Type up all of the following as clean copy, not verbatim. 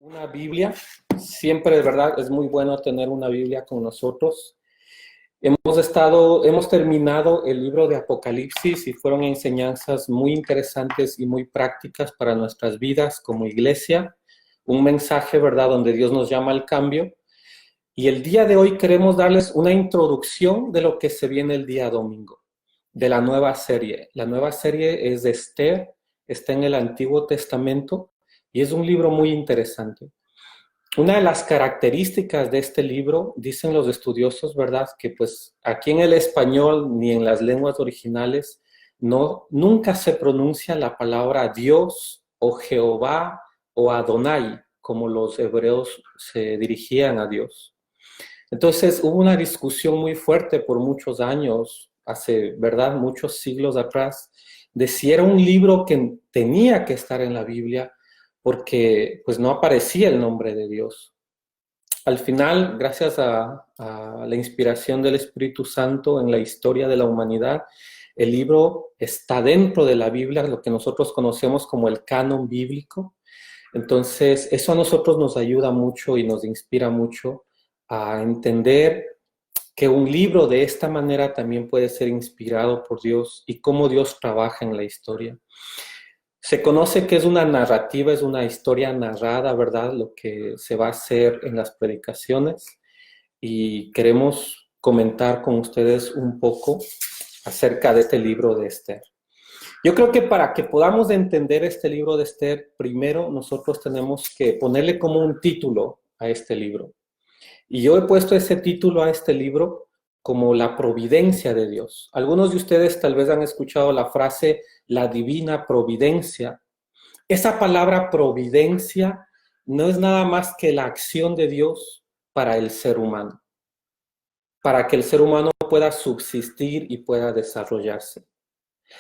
Una Biblia, siempre de verdad es muy bueno tener una Biblia con nosotros. Hemos terminado el libro de Apocalipsis y fueron enseñanzas muy interesantes y muy prácticas para nuestras vidas como iglesia. Un mensaje, ¿verdad?, donde Dios nos llama al cambio. Y el día de hoy queremos darles una introducción de lo que se viene el día domingo, de la nueva serie. La nueva serie es de Esther, está en el Antiguo Testamento y es un libro muy interesante. Una de las características de este libro, dicen los estudiosos, ¿verdad?, que pues aquí en el español ni en las lenguas originales nunca se pronuncia la palabra Dios o Jehová o Adonai, como los hebreos se dirigían a Dios. Entonces hubo una discusión muy fuerte por muchos años, hace, ¿verdad?, muchos siglos atrás, de si era un libro que tenía que estar en la Biblia porque pues no aparecía el nombre de Dios. Al final, gracias a la inspiración del Espíritu Santo en la historia de la humanidad, el libro está dentro de la Biblia, lo que nosotros conocemos como el canon bíblico. Entonces, eso a nosotros nos ayuda mucho y nos inspira mucho a entender que un libro de esta manera también puede ser inspirado por Dios y cómo Dios trabaja en la historia. Se conoce que es una narrativa, es una historia narrada, ¿verdad?, lo que se va a hacer en las predicaciones, y queremos comentar con ustedes un poco acerca de este libro de Esther. Yo creo que para que podamos entender este libro de Esther, primero nosotros tenemos que ponerle como un título a este libro. Y yo he puesto ese título a este libro como la providencia de Dios. Algunos de ustedes tal vez han escuchado la frase la divina providencia. Esa palabra providencia no es nada más que la acción de Dios para el ser humano, para que el ser humano pueda subsistir y pueda desarrollarse.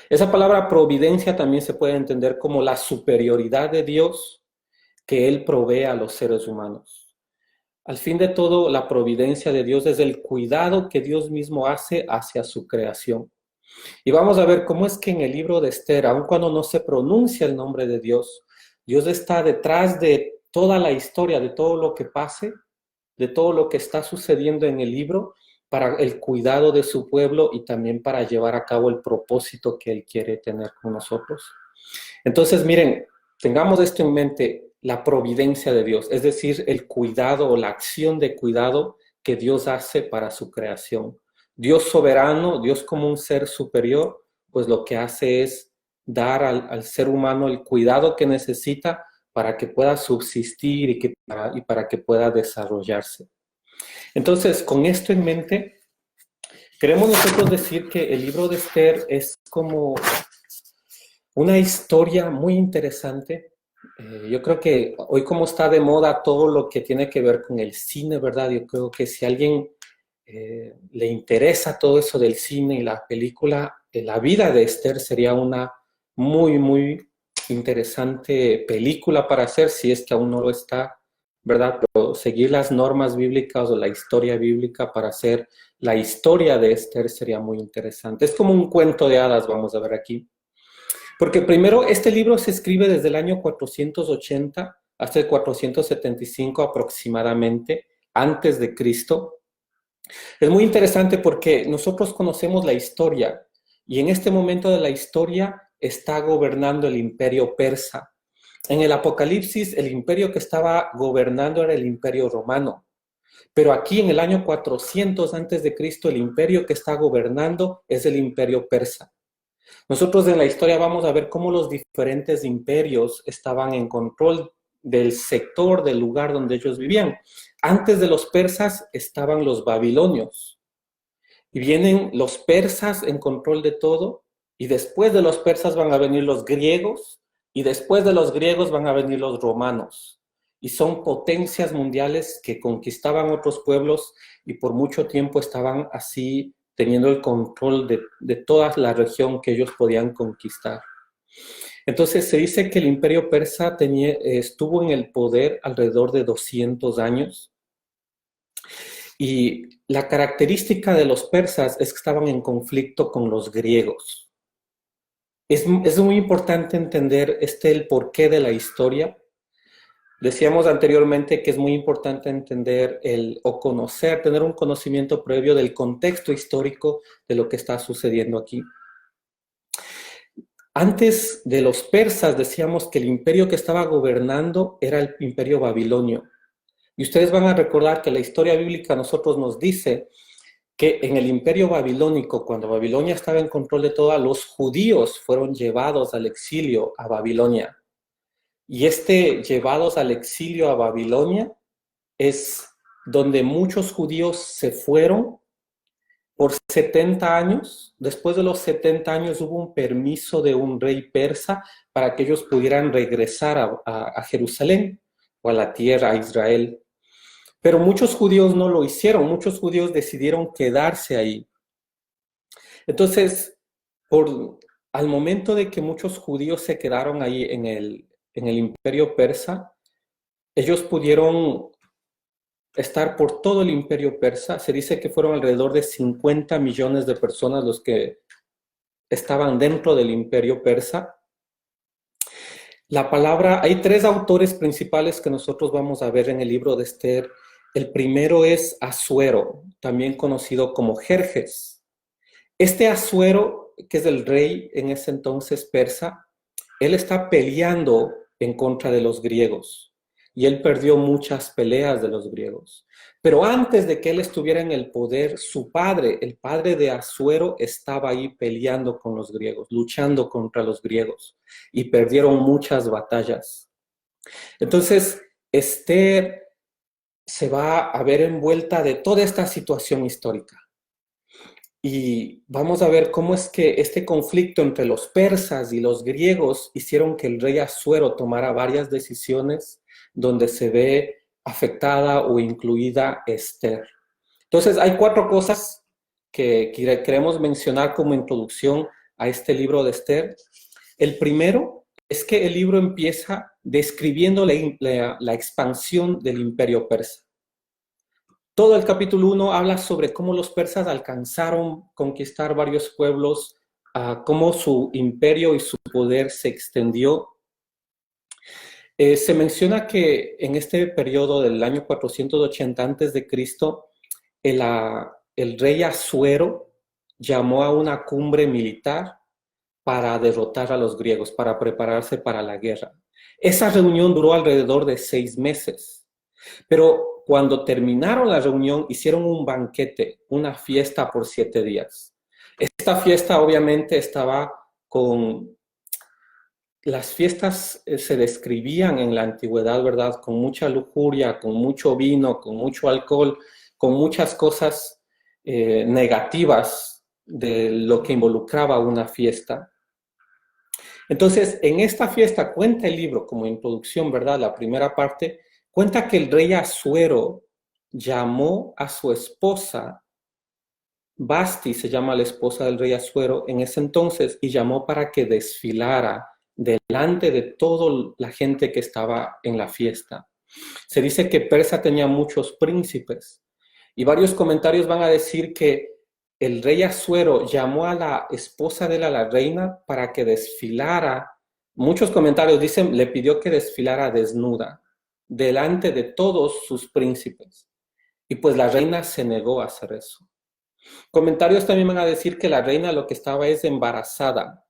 Esa palabra providencia también se puede entender como la superioridad de Dios que Él provee a los seres humanos. Al fin de todo, la providencia de Dios es el cuidado que Dios mismo hace hacia su creación. Y vamos a ver cómo es que en el libro de Esther, aun cuando no se pronuncia el nombre de Dios, Dios está detrás de toda la historia, de todo lo que pase, de todo lo que está sucediendo en el libro, para el cuidado de su pueblo y también para llevar a cabo el propósito que Él quiere tener con nosotros. Entonces, miren, tengamos esto en mente, la providencia de Dios, es decir, el cuidado o la acción de cuidado que Dios hace para su creación. Dios soberano, Dios como un ser superior, pues lo que hace es dar al ser humano el cuidado que necesita para que pueda subsistir y para que pueda desarrollarse. Entonces, con esto en mente, queremos nosotros decir que el libro de Esther es como una historia muy interesante. Yo creo que hoy como está de moda todo lo que tiene que ver con el cine, ¿verdad? Yo creo que si a alguien le interesa todo eso del cine y la película, la vida de Esther sería una muy, muy interesante película para hacer, si es que aún no lo está, ¿verdad? Pero seguir las normas bíblicas o la historia bíblica para hacer la historia de Esther sería muy interesante. Es como un cuento de hadas, vamos a ver aquí. Porque primero, este libro se escribe desde el año 480 hasta el 475 aproximadamente, antes de Cristo. Es muy interesante porque nosotros conocemos la historia y en este momento de la historia está gobernando el imperio persa. En el Apocalipsis, el imperio que estaba gobernando era el imperio romano. Pero aquí en el año 400 antes de Cristo, el imperio que está gobernando es el imperio persa. Nosotros en la historia vamos a ver cómo los diferentes imperios estaban en control del sector, del lugar donde ellos vivían. Antes de los persas estaban los babilonios y vienen los persas en control de todo, y después de los persas van a venir los griegos y después de los griegos van a venir los romanos. Y son potencias mundiales que conquistaban otros pueblos y por mucho tiempo estaban así teniendo el control de toda la región que ellos podían conquistar. Entonces se dice que el imperio persa estuvo en el poder alrededor de 200 años, y la característica de los persas es que estaban en conflicto con los griegos. Es muy importante entender el porqué de la historia, Decíamos anteriormente que es muy importante entender o conocer, tener un conocimiento previo del contexto histórico de lo que está sucediendo aquí. Antes de los persas decíamos que el imperio que estaba gobernando era el imperio babilonio. Y ustedes van a recordar que la historia bíblica a nosotros nos dice que en el imperio babilónico, cuando Babilonia estaba en control de todo, los judíos fueron llevados al exilio a Babilonia. Y llevados al exilio a Babilonia es donde muchos judíos se fueron por 70 años. Después de los 70 años hubo un permiso de un rey persa para que ellos pudieran regresar a Jerusalén o a la tierra, a Israel. Pero muchos judíos no lo hicieron, muchos judíos decidieron quedarse ahí. Entonces, al momento de que muchos judíos se quedaron ahí en el imperio persa, ellos pudieron estar por todo el imperio persa. Se dice que fueron alrededor de 50 millones de personas los que estaban dentro del imperio persa. Hay 3 autores principales que nosotros vamos a ver en el libro de Esther. El primero es Asuero, también conocido como Jerjes. Este Asuero, que es el rey en ese entonces persa, él está peleando en contra de los griegos y él perdió muchas peleas de los griegos. Pero antes de que él estuviera en el poder, su padre, el padre de Asuero, estaba ahí peleando con los griegos, luchando contra los griegos y perdieron muchas batallas. Entonces, Esther se va a ver envuelta de toda esta situación histórica. Y vamos a ver cómo es que este conflicto entre los persas y los griegos hicieron que el rey Asuero tomara varias decisiones donde se ve afectada o incluida Esther. Entonces, hay 4 cosas que queremos mencionar como introducción a este libro de Esther. El primero es que el libro empieza describiendo la expansión del imperio persa. Todo el capítulo 1 habla sobre cómo los persas alcanzaron conquistar varios pueblos, cómo su imperio y su poder se extendió. Se menciona que en este periodo del año 480 a.C., el rey Asuero llamó a una cumbre militar para derrotar a los griegos, para prepararse para la guerra. Esa reunión duró alrededor de 6 meses. Pero cuando terminaron la reunión, hicieron un banquete, una fiesta por 7 días. Esta fiesta obviamente estaba con... Las fiestas se describían en la antigüedad, ¿verdad? Con mucha lujuria, con mucho vino, con mucho alcohol, con muchas cosas negativas de lo que involucraba una fiesta. Entonces, en esta fiesta cuenta el libro como introducción, ¿verdad? La primera parte cuenta que el rey Asuero llamó a su esposa, Basti se llama la esposa del rey Asuero en ese entonces, y llamó para que desfilara delante de toda la gente que estaba en la fiesta. Se dice que Persa tenía muchos príncipes y varios comentarios van a decir que el rey Asuero llamó a la esposa de la reina para que desfilara. Muchos comentarios dicen, le pidió que desfilara desnuda delante de todos sus príncipes. Y pues la reina se negó a hacer eso. Comentarios también van a decir que la reina lo que estaba es embarazada.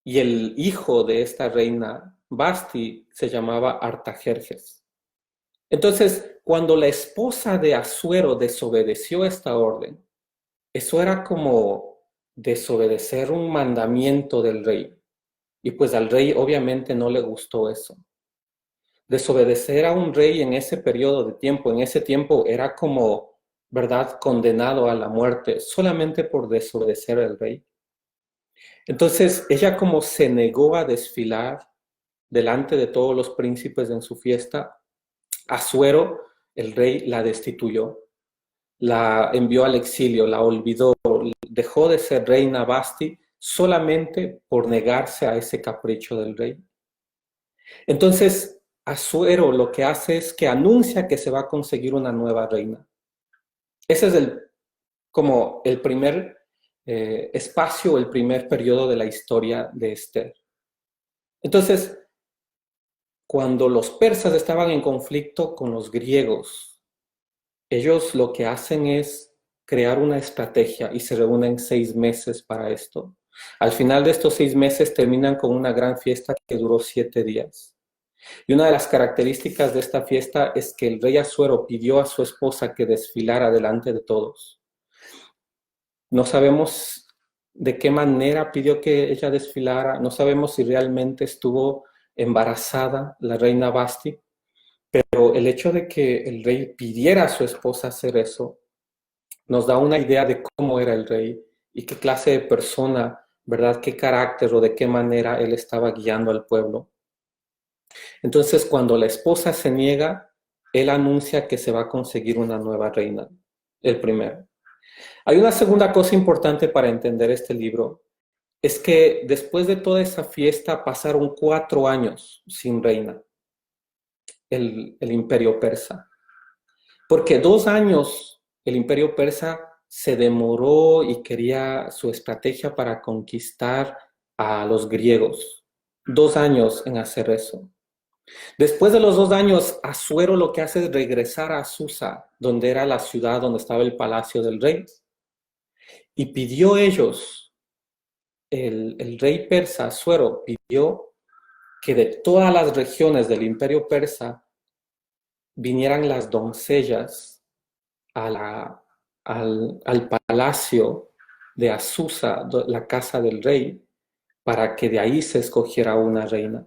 Y el hijo de esta reina, Basti, se llamaba Artajerjes. Entonces, cuando la esposa de Asuero desobedeció esta orden, eso era como desobedecer un mandamiento del rey. Y pues al rey obviamente no le gustó eso. Desobedecer a un rey en ese periodo de tiempo, en ese tiempo era como, ¿verdad?, condenado a la muerte solamente por desobedecer al rey. Entonces ella como se negó a desfilar delante de todos los príncipes en su fiesta, Asuero, el rey, la destituyó, la envió al exilio, la olvidó, dejó de ser reina Basti solamente por negarse a ese capricho del rey. Entonces, Asuero lo que hace es que anuncia que se va a conseguir una nueva reina. Ese es como el primer espacio, el primer periodo de la historia de Esther. Entonces, cuando los persas estaban en conflicto con los griegos, ellos lo que hacen es crear una estrategia y se reúnen 6 meses para esto. Al final de estos 6 meses terminan con una gran fiesta que duró 7 días. Y una de las características de esta fiesta es que el rey Asuero pidió a su esposa que desfilara delante de todos. No sabemos de qué manera pidió que ella desfilara, no sabemos si realmente estuvo embarazada la reina Basti, pero el hecho de que el rey pidiera a su esposa hacer eso nos da una idea de cómo era el rey y qué clase de persona, ¿verdad? Qué carácter o de qué manera él estaba guiando al pueblo. Entonces, cuando la esposa se niega, él anuncia que se va a conseguir una nueva reina, el primero. Hay una segunda cosa importante para entender este libro, es que después de toda esa fiesta pasaron 4 años sin reina, el imperio persa. Porque 2 años el imperio persa se demoró y quería su estrategia para conquistar a los griegos. 2 años en hacer eso. Después de los 2 años, Asuero lo que hace es regresar a Susa, donde era la ciudad donde estaba el palacio del rey. Y pidió ellos, el rey persa, Asuero, pidió que de todas las regiones del imperio persa vinieran las doncellas al palacio de Azusa, la casa del rey, para que de ahí se escogiera una reina.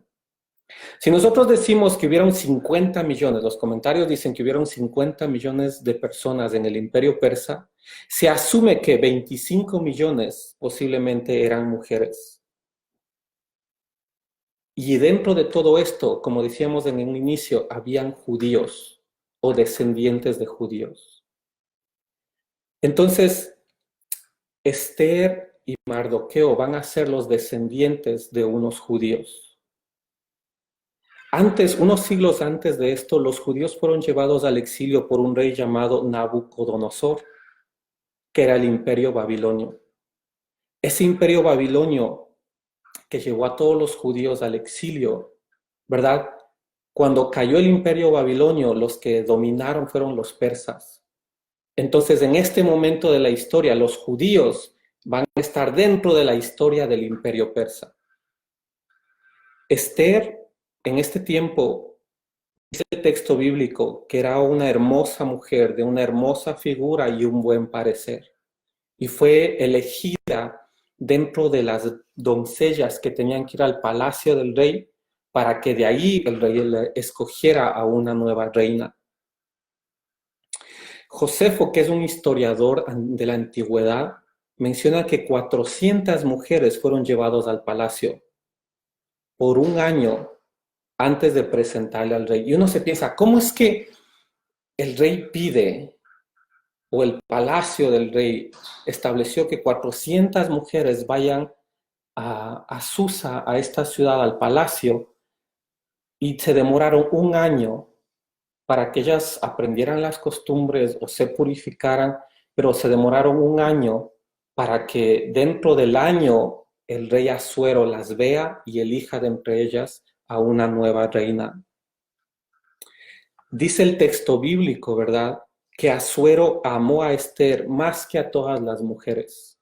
Si nosotros decimos que hubieron 50 millones, los comentarios dicen que hubieron 50 millones de personas en el imperio persa, se asume que 25 millones posiblemente eran mujeres. Y dentro de todo esto, como decíamos en un inicio, habían judíos o descendientes de judíos. Entonces, Esther y Mardoqueo van a ser los descendientes de unos judíos. Antes, unos siglos antes de esto, los judíos fueron llevados al exilio por un rey llamado Nabucodonosor, que era el imperio babilonio. Ese imperio babilonio que llevó a todos los judíos al exilio, ¿verdad? Cuando cayó el imperio babilonio, los que dominaron fueron los persas. Entonces, en este momento de la historia, los judíos van a estar dentro de la historia del imperio persa. Esther, en este tiempo, dice el texto bíblico que era una hermosa mujer, de una hermosa figura y un buen parecer. Y fue elegida dentro de las doncellas que tenían que ir al palacio del rey para que de ahí el rey le escogiera a una nueva reina. Josefo, que es un historiador de la antigüedad, menciona que 400 mujeres fueron llevadas al palacio por un año antes de presentarle al rey. Y uno se piensa, ¿cómo es que el rey pide, o el palacio del rey estableció que 400 mujeres vayan a Susa, a esta ciudad, al palacio, y se demoraron un año para que ellas aprendieran las costumbres o se purificaran, pero se demoraron un año para que dentro del año el rey Asuero las vea y elija de entre ellas a una nueva reina? Dice el texto bíblico, ¿verdad?, que Asuero amó a Esther más que a todas las mujeres.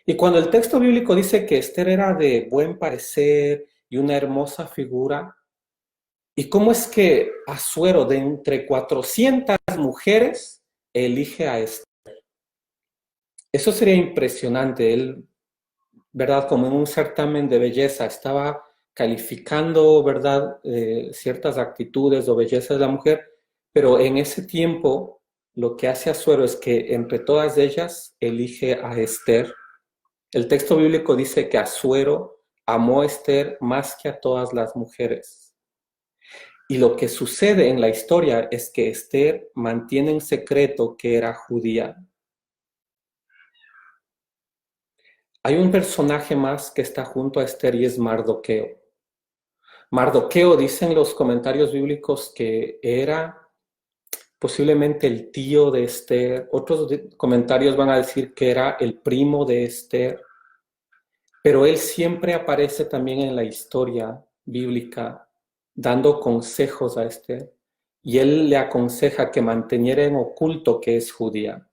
Y cuando el texto bíblico dice que Esther era de buen parecer y una hermosa figura, ¿y cómo es que Asuero, de entre 400 mujeres, elige a Esther? Eso sería impresionante. Él, ¿verdad?, como en un certamen de belleza, estaba calificando, ¿verdad?, ciertas actitudes o bellezas de la mujer, pero en ese tiempo lo que hace Asuero es que entre todas ellas elige a Esther. El texto bíblico dice que Asuero amó a Esther más que a todas las mujeres. Y lo que sucede en la historia es que Esther mantiene en secreto que era judía. Hay un personaje más que está junto a Esther y es Mardoqueo. Mardoqueo, dicen los comentarios bíblicos, que era posiblemente el tío de Esther. Otros comentarios van a decir que era el primo de Esther. Pero él siempre aparece también en la historia bíblica dando consejos a Esther, y él le aconseja que manteniera en oculto que es judía,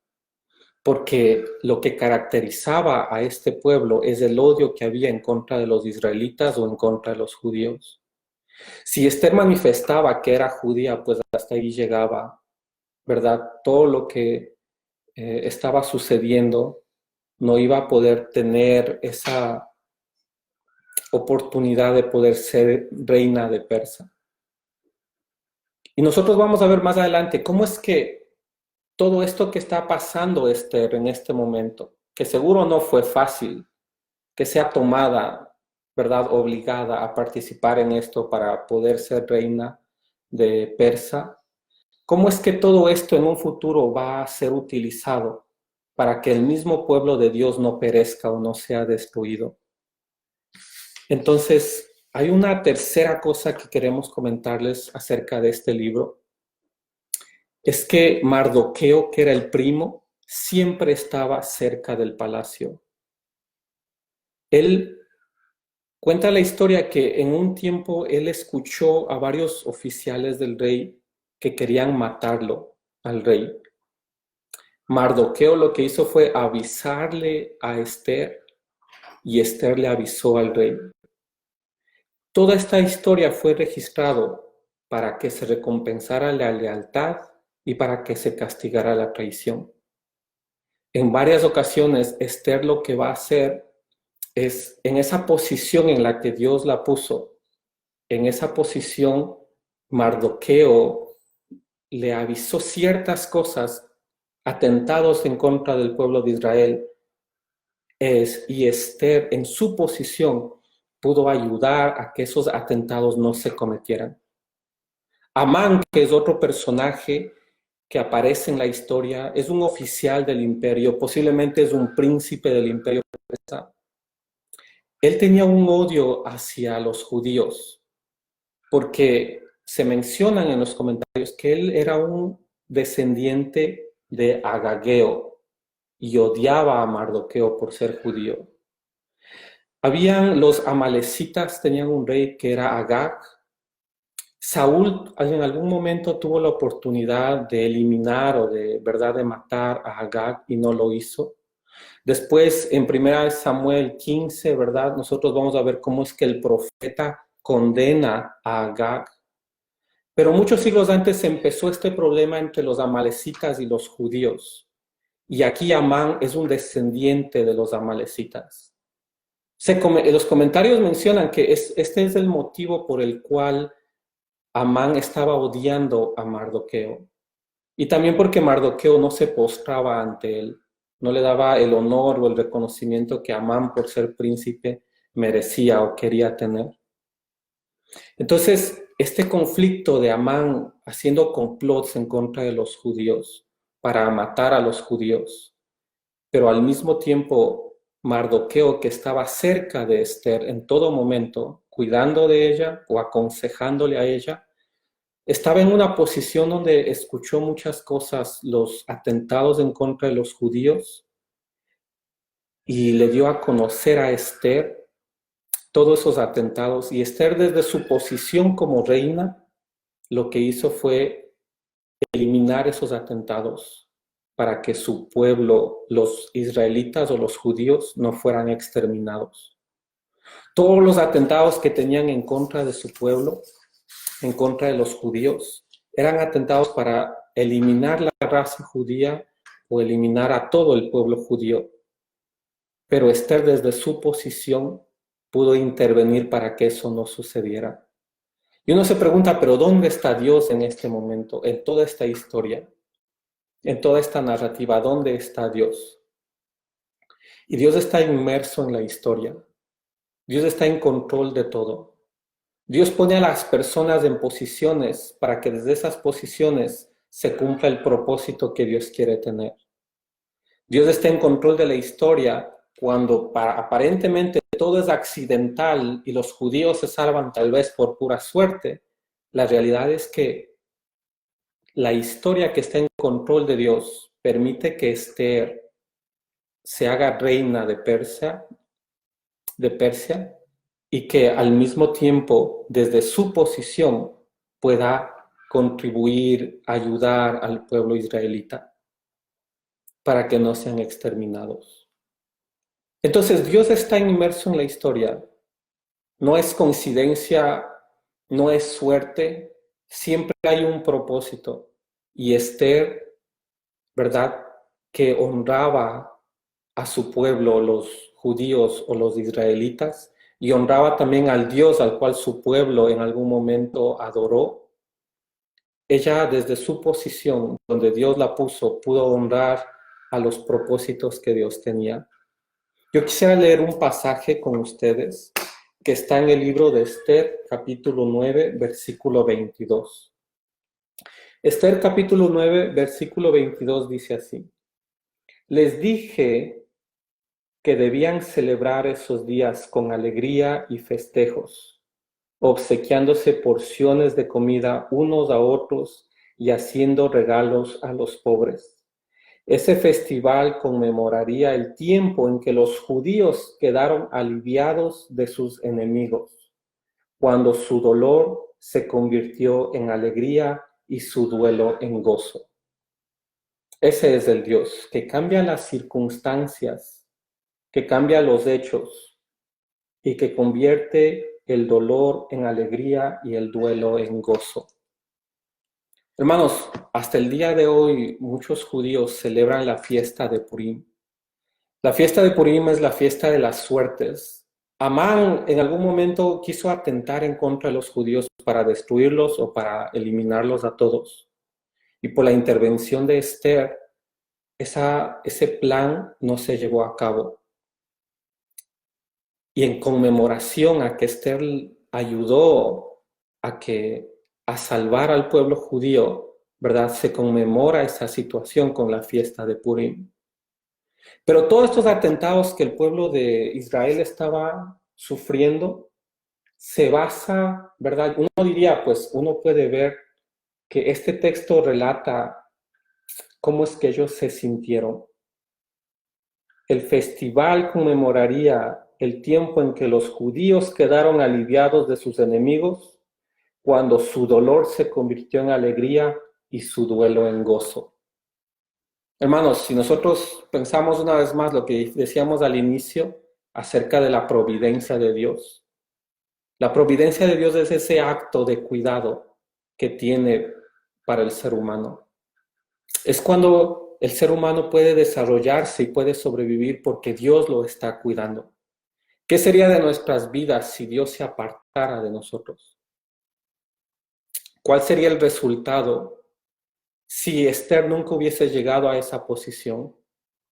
porque lo que caracterizaba a este pueblo es el odio que había en contra de los israelitas o en contra de los judíos. Si Esther manifestaba que era judía, pues hasta ahí llegaba, ¿verdad? Todo lo que estaba sucediendo no iba a poder tener esa oportunidad de poder ser reina de Persia. Y nosotros vamos a ver más adelante cómo es que todo esto que está pasando, Esther, en este momento, que seguro no fue fácil, que sea tomada, ¿verdad?, obligada a participar en esto para poder ser reina de Persia, ¿cómo es que todo esto en un futuro va a ser utilizado para que el mismo pueblo de Dios no perezca o no sea destruido? Entonces, hay una tercera cosa que queremos comentarles acerca de este libro. Es que Mardoqueo, que era el primo, siempre estaba cerca del palacio. Él cuenta la historia que en un tiempo él escuchó a varios oficiales del rey que querían matarlo al rey. Mardoqueo lo que hizo fue avisarle a Esther y Esther le avisó al rey. Toda esta historia fue registrado para que se recompensara la lealtad y para que se castigara la traición. En varias ocasiones, Esther lo que va a hacer es, en esa posición en la que Dios la puso, en esa posición, Mardoqueo le avisó ciertas cosas, atentados en contra del pueblo de Israel, y Esther, en su posición, pudo ayudar a que esos atentados no se cometieran. Amán, que es otro personaje que aparece en la historia, es un oficial del imperio, posiblemente es un príncipe del imperio persa. Él tenía un odio hacia los judíos, porque se mencionan en los comentarios que él era un descendiente de Agageo y odiaba a Mardoqueo por ser judío. Habían los amalecitas, tenían un rey que era Agag. Saúl en algún momento tuvo la oportunidad de eliminar o de matar a Agag y no lo hizo. Después, en 1 Samuel 15, ¿verdad? Nosotros vamos a ver cómo es que el profeta condena a Agag. Pero muchos siglos antes empezó este problema entre los amalecitas y los judíos. Y aquí Amán es un descendiente de los amalecitas. Los comentarios mencionan que este es el motivo por el cual Amán estaba odiando a Mardoqueo. Y también porque Mardoqueo no se postraba ante él, no le daba el honor o el reconocimiento que Amán, por ser príncipe, merecía o quería tener. Entonces, este conflicto de Amán haciendo complots en contra de los judíos para matar a los judíos, pero al mismo tiempo Mardoqueo, que estaba cerca de Esther en todo momento, cuidando de ella o aconsejándole a ella, estaba en una posición donde escuchó muchas cosas, los atentados en contra de los judíos, y le dio a conocer a Esther todos esos atentados. Y Esther, desde su posición como reina, lo que hizo fue eliminar esos atentados para que su pueblo, los israelitas o los judíos, no fueran exterminados. Todos los atentados que tenían en contra de su pueblo, en contra de los judíos, eran atentados para eliminar la raza judía o eliminar a todo el pueblo judío. Pero Esther, desde su posición, pudo intervenir para que eso no sucediera. Y uno se pregunta, ¿pero dónde está Dios en este momento, en toda esta historia, en toda esta narrativa? ¿Dónde está Dios? Y Dios está inmerso en la historia. Dios está en control de todo. Dios pone a las personas en posiciones para que desde esas posiciones se cumpla el propósito que Dios quiere tener. Dios está en control de la historia cuando aparentemente todo es accidental y los judíos se salvan tal vez por pura suerte. La realidad es que la historia que está en control de Dios permite que Esther se haga reina de Persia, y que al mismo tiempo, desde su posición, pueda contribuir, ayudar al pueblo israelita para que no sean exterminados. Entonces, Dios está inmerso en la historia. No es coincidencia, no es suerte, siempre hay un propósito. Y Esther, ¿verdad?, que honraba a su pueblo, los judíos o los israelitas, y honraba también al Dios al cual su pueblo en algún momento adoró. Ella, desde su posición, donde Dios la puso, pudo honrar a los propósitos que Dios tenía. Yo quisiera leer un pasaje con ustedes que está en el libro de Esther, capítulo 9, versículo 22. Esther, capítulo 9, versículo 22 dice así: Les dije que debían celebrar esos días con alegría y festejos, obsequiándose porciones de comida unos a otros y haciendo regalos a los pobres. Ese festival conmemoraría el tiempo en que los judíos quedaron aliviados de sus enemigos, cuando su dolor se convirtió en alegría y su duelo en gozo. Ese es el Dios que cambia las circunstancias, que cambia los hechos y que convierte el dolor en alegría y el duelo en gozo. Hermanos, hasta el día de hoy muchos judíos celebran la fiesta de Purim. La fiesta de Purim es la fiesta de las suertes. Amán en algún momento quiso atentar en contra de los judíos para destruirlos o para eliminarlos a todos. Y por la intervención de Esther, ese plan no se llevó a cabo. Y en conmemoración a que Esther ayudó a salvar al pueblo judío, ¿verdad? Se conmemora esa situación con la fiesta de Purim. Pero todos estos atentados que el pueblo de Israel estaba sufriendo se basa, ¿verdad? Uno diría, pues uno puede ver que este texto relata cómo es que ellos se sintieron. El festival conmemoraría el tiempo en que los judíos quedaron aliviados de sus enemigos, cuando su dolor se convirtió en alegría y su duelo en gozo. Hermanos, si nosotros pensamos una vez más lo que decíamos al inicio acerca de la providencia de Dios, la providencia de Dios es ese acto de cuidado que tiene para el ser humano. Es cuando el ser humano puede desarrollarse y puede sobrevivir porque Dios lo está cuidando. ¿Qué sería de nuestras vidas si Dios se apartara de nosotros? ¿Cuál sería el resultado si Esther nunca hubiese llegado a esa posición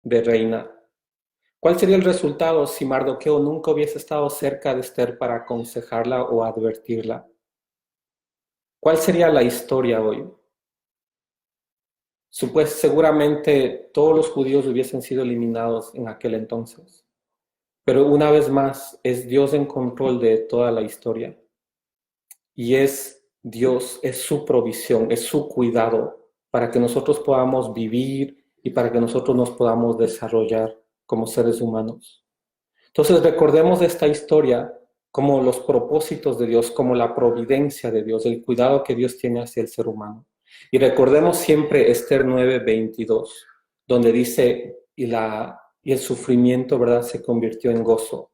de reina? ¿Cuál sería el resultado si Mardoqueo nunca hubiese estado cerca de Esther para aconsejarla o advertirla? ¿Cuál sería la historia hoy? Seguramente todos los judíos hubiesen sido eliminados en aquel entonces. Pero una vez más, es Dios en control de toda la historia. Y es Dios, es su provisión, es su cuidado para que nosotros podamos vivir y para que nosotros nos podamos desarrollar como seres humanos. Entonces recordemos esta historia como los propósitos de Dios, como la providencia de Dios, el cuidado que Dios tiene hacia el ser humano. Y recordemos siempre Esther 9:22, donde dice, y el sufrimiento, ¿verdad?, se convirtió en gozo.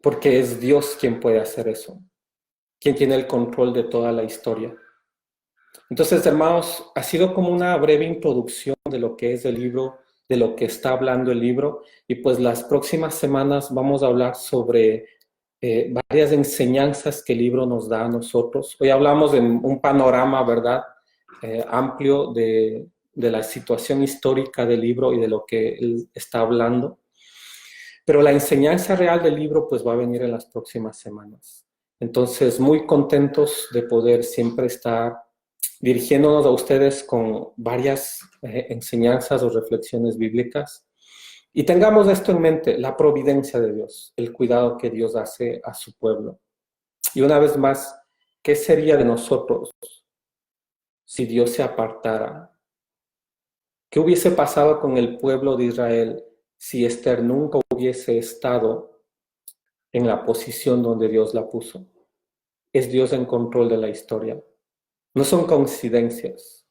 Porque es Dios quien puede hacer eso, quien tiene el control de toda la historia. Entonces, hermanos, ha sido como una breve introducción de lo que es el libro, de lo que está hablando el libro, y pues las próximas semanas vamos a hablar sobre varias enseñanzas que el libro nos da a nosotros. Hoy hablamos de un panorama, ¿verdad?, amplio de la situación histórica del libro y de lo que él está hablando. Pero la enseñanza real del libro pues va a venir en las próximas semanas. Entonces, muy contentos de poder siempre estar dirigiéndonos a ustedes con varias enseñanzas o reflexiones bíblicas. Y tengamos esto en mente, la providencia de Dios, el cuidado que Dios hace a su pueblo. Y una vez más, ¿qué sería de nosotros si Dios se apartara? ¿Qué hubiese pasado con el pueblo de Israel si Esther nunca hubiese estado en la posición donde Dios la puso. Es Dios en control de la historia. No son coincidencias.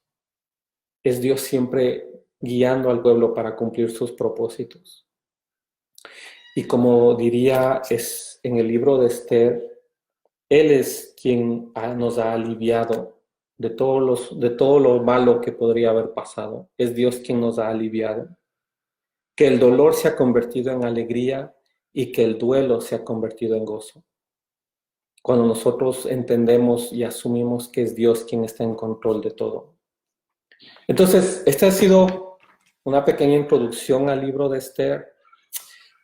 Es Dios siempre guiando al pueblo para cumplir sus propósitos. Y como diría es en el libro de Esther, Él es quien nos ha aliviado de todo lo malo que podría haber pasado. Es Dios quien nos ha aliviado. Que el dolor se ha convertido en alegría y que el duelo se ha convertido en gozo. Cuando nosotros entendemos y asumimos que es Dios quien está en control de todo. Entonces, esta ha sido una pequeña introducción al libro de Esther.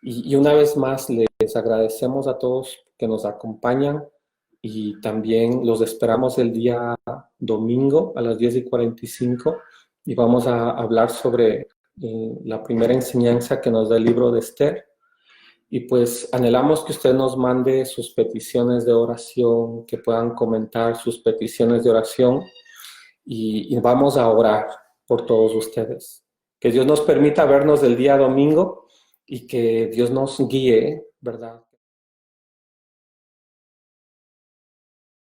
Y una vez más les agradecemos a todos que nos acompañan y también los esperamos el día domingo a las 10:45 y vamos a hablar sobre la primera enseñanza que nos da el libro de Esther. Y pues anhelamos que usted nos mande sus peticiones de oración, que puedan comentar sus peticiones de oración y vamos a orar por todos ustedes. Que Dios nos permita vernos el día domingo y que Dios nos guíe, ¿verdad?